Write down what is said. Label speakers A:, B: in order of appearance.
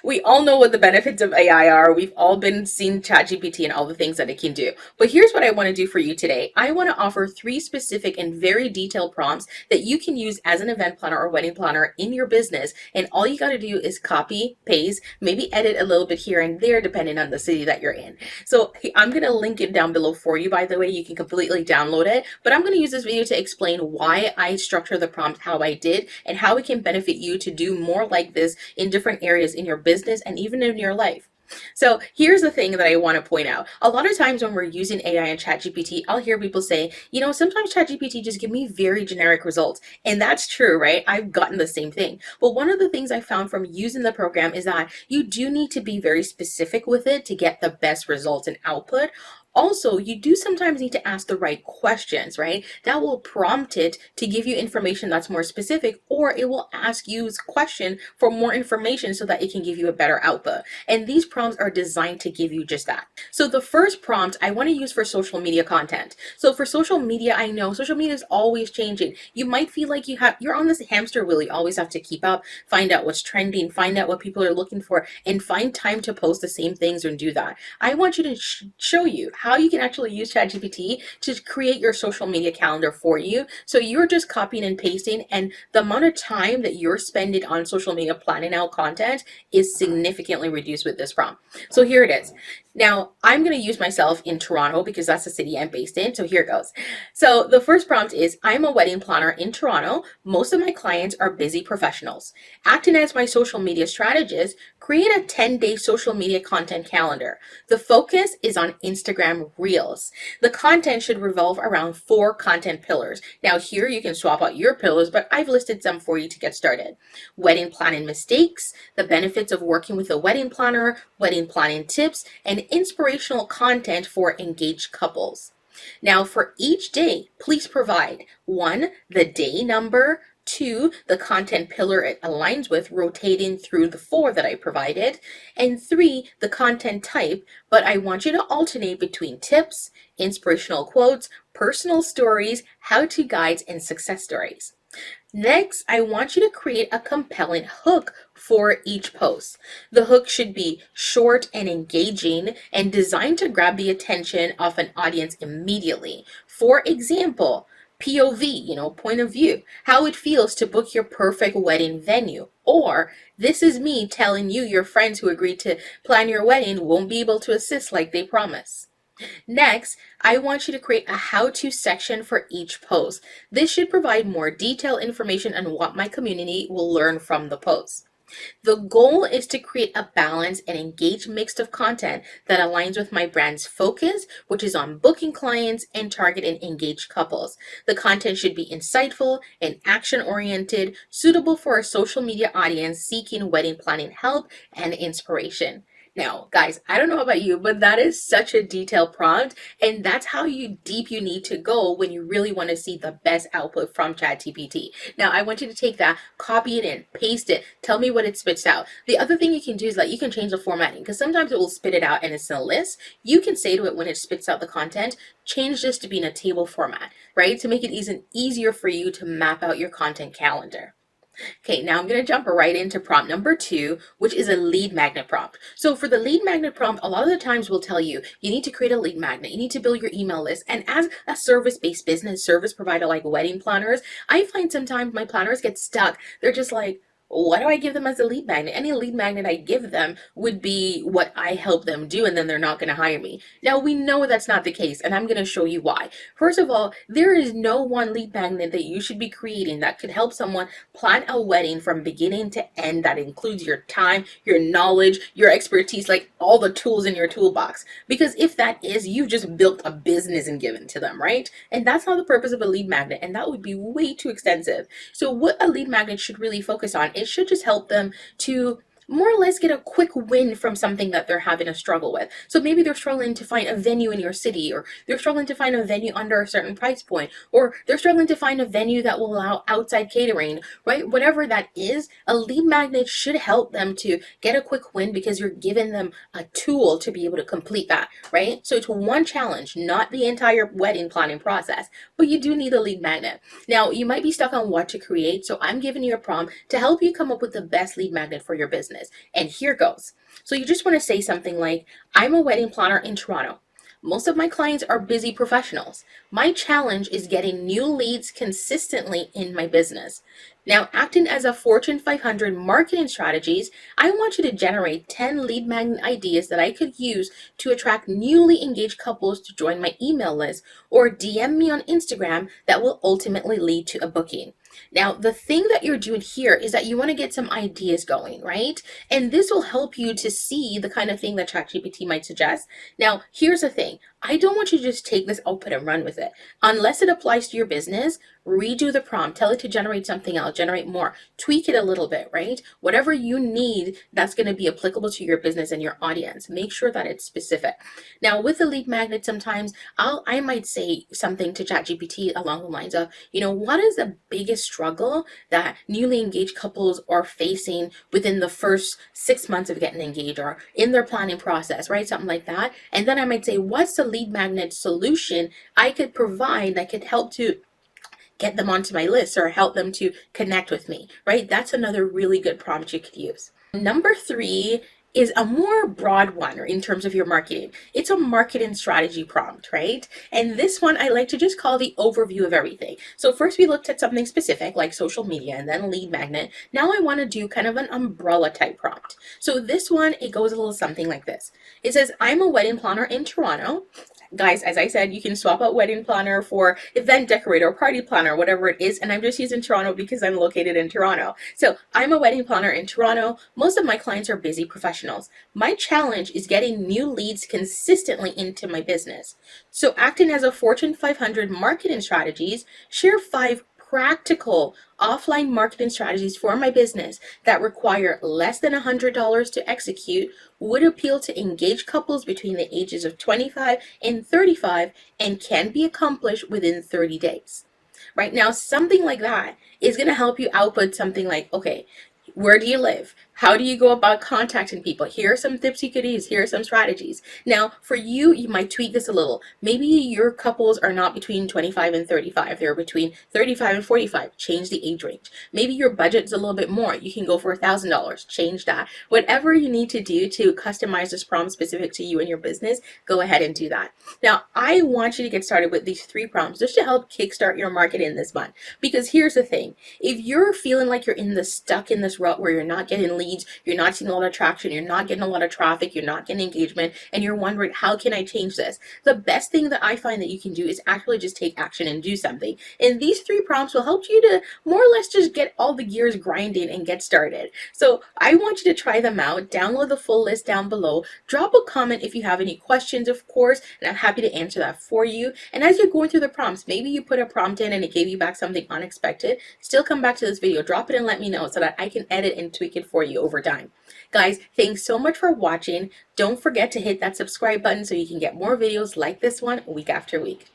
A: We all know what the benefits of AI are. We've all been seeing ChatGPT and all the things that it can do. But here's what I want to do for you today. I want to offer three specific and very detailed prompts that you can use as an event planner or wedding planner in your business. And all you got to do is copy, paste, maybe edit a little bit here and there, depending on the city that you're in. So I'm going to link it down below for you, by the way. You can completely download it. But I'm going to use this video to explain why I structure the prompt how I did and how it can benefit you to do more like this in different areas in your business and even in your life. So here's the thing that I want to point out. A lot of times when we're using AI and ChatGPT, I'll hear people say, sometimes ChatGPT just give me very generic results. And that's true, right? I've gotten the same thing. But one of the things I found from using the program is that you do need to be very specific with it to get the best results and output. Also, you do sometimes need to ask the right questions, right? That will prompt it to give you information that's more specific, or it will ask you a question for more information so that it can give you a better output. And these prompts are designed to give you just that. So the first prompt I want to use for social media content. So for social media, I know social media is always changing. You might feel like you're on this hamster wheel. You always have to keep up, find out what's trending, find out what people are looking for, and find time to post the same things and do that. I want you to show you how you can actually use ChatGPT to create your social media calendar for you. So you're just copying and pasting, and the amount of time that you're spending on social media planning out content is significantly reduced with this prompt. So here it is. Now, I'm going to use myself in Toronto because that's the city I'm based in. So here it goes. So the first prompt is, I'm a wedding planner in Toronto. Most of my clients are busy professionals. Acting as my social media strategist, create a 10-day social media content calendar. The focus is on Instagram Reels. The content should revolve around 4 content pillars. Now here you can swap out your pillars, but I've listed some for you to get started. Wedding planning mistakes, the benefits of working with a wedding planner, wedding planning tips, and inspirational content for engaged couples. Now for each day, please provide 1, the day number, 2, the content pillar it aligns with, rotating through the 4 that I provided, and 3, the content type, but I want you to alternate between tips, inspirational quotes, personal stories, how-to guides, and success stories. Next, I want you to create a compelling hook for each post. The hook should be short and engaging and designed to grab the attention of an audience immediately. For example, POV, point of view, how it feels to book your perfect wedding venue. Or, this is me telling you your friends who agreed to plan your wedding won't be able to assist like they promised. Next, I want you to create a how-to section for each post. This should provide more detailed information on what my community will learn from the post. The goal is to create a balanced and engaged mix of content that aligns with my brand's focus, which is on booking clients and targeting engaged couples. The content should be insightful and action-oriented, suitable for a social media audience seeking wedding planning help and inspiration. Now, guys, I don't know about you, but that is such a detailed prompt, and that's how deep you need to go when you really want to see the best output from ChatGPT. Now, I want you to take that, copy it in, paste it, tell me what it spits out. The other thing you can do is that you can change the formatting, because sometimes it will spit it out and it's in a list. You can say to it when it spits out the content, change this to be in a table format, right? To make it easier for you to map out your content calendar. Okay, now I'm going to jump right into prompt number 2, which is a lead magnet prompt. So for the lead magnet prompt, a lot of the times we'll tell you, you need to create a lead magnet, you need to build your email list. And as a service-based business, service provider like wedding planners, I find sometimes my planners get stuck. They're just like, what do I give them as a lead magnet? Any lead magnet I give them would be what I help them do, and then they're not going to hire me. Now, we know that's not the case, and I'm going to show you why. First of all, there is no one lead magnet that you should be creating that could help someone plan a wedding from beginning to end that includes your time, your knowledge, your expertise, like all the tools in your toolbox. Because if that is, you've just built a business and given to them, right? And that's not the purpose of a lead magnet, and that would be way too extensive. So what a lead magnet should really focus on, it should just help them to more or less get a quick win from something that they're having a struggle with. So maybe they're struggling to find a venue in your city, or they're struggling to find a venue under a certain price point, or they're struggling to find a venue that will allow outside catering, right? Whatever that is, a lead magnet should help them to get a quick win because you're giving them a tool to be able to complete that, right? So it's one challenge, not the entire wedding planning process, but you do need a lead magnet. Now, you might be stuck on what to create, so I'm giving you a prompt to help you come up with the best lead magnet for your business. business. And here goes. So you just want to say something like, I'm a wedding planner in Toronto. Most of my clients are busy professionals. My challenge is getting new leads consistently in my business. Now, acting as a Fortune 500 marketing strategies, I want you to generate 10 lead magnet ideas that I could use to attract newly engaged couples to join my email list or DM me on Instagram that will ultimately lead to a booking. Now, the thing that you're doing here is that you want to get some ideas going, right? And this will help you to see the kind of thing that ChatGPT might suggest. Now, here's the thing. I don't want you to just take this output and run with it. Unless it applies to your business, redo the prompt, tell it to generate something else, generate more, tweak it a little bit, right? Whatever you need that's going to be applicable to your business and your audience. Make sure that it's specific. Now, with the lead magnet, sometimes I might say something to ChatGPT along the lines of, what is the biggest struggle that newly engaged couples are facing within the first 6 months of getting engaged or in their planning process, right? Something like that. And then I might say, what's the lead magnet solution I could provide that could help to get them onto my list or help them to connect with me, right? That's another really good prompt you could use. Number 3 is a more broad one in terms of your marketing. It's a marketing strategy prompt, right? And this one I like to just call the overview of everything. So first we looked at something specific like social media and then lead magnet. Now I want to do kind of an umbrella type prompt. So this one, it goes a little something like this. It says, I'm a wedding planner in Toronto. Guys, as I said, you can swap out wedding planner for event decorator or party planner, whatever it is. And I'm just using Toronto because I'm located in Toronto. So I'm a wedding planner in Toronto. Most of my clients are busy professionals. My challenge is getting new leads consistently into my business. So acting as a Fortune 500 marketing strategies, share 5 practical offline marketing strategies for my business that require less than $100 to execute, would appeal to engaged couples between the ages of 25 and 35, and can be accomplished within 30 days. Right now, something like that is going to help you output something like, okay, where do you live? How do you go about contacting people? Here are some tips you could use. Here are some strategies. Now, for you, you might tweak this a little. Maybe your couples are not between 25 and 35. They're between 35 and 45. Change the age range. Maybe your budget's a little bit more. You can go for $1,000. Change that. Whatever you need to do to customize this prompt specific to you and your business, go ahead and do that. Now, I want you to get started with these 3 prompts just to help kickstart your marketing this month. Because here's the thing. If you're feeling like you're stuck in this rut where you're not getting leads, you're not seeing a lot of traction, you're not getting a lot of traffic, you're not getting engagement, and you're wondering, how can I change this? The best thing that I find that you can do is actually just take action and do something. And these 3 prompts will help you to more or less just get all the gears grinding and get started. So I want you to try them out. Download the full list down below. Drop a comment if you have any questions, of course, and I'm happy to answer that for you. And as you're going through the prompts, maybe you put a prompt in and it gave you back something unexpected. Still come back to this video, drop it and let me know so that I can edit and tweak it for you over time. Guys, thanks so much for watching. Don't forget to hit that subscribe button so you can get more videos like this one week after week.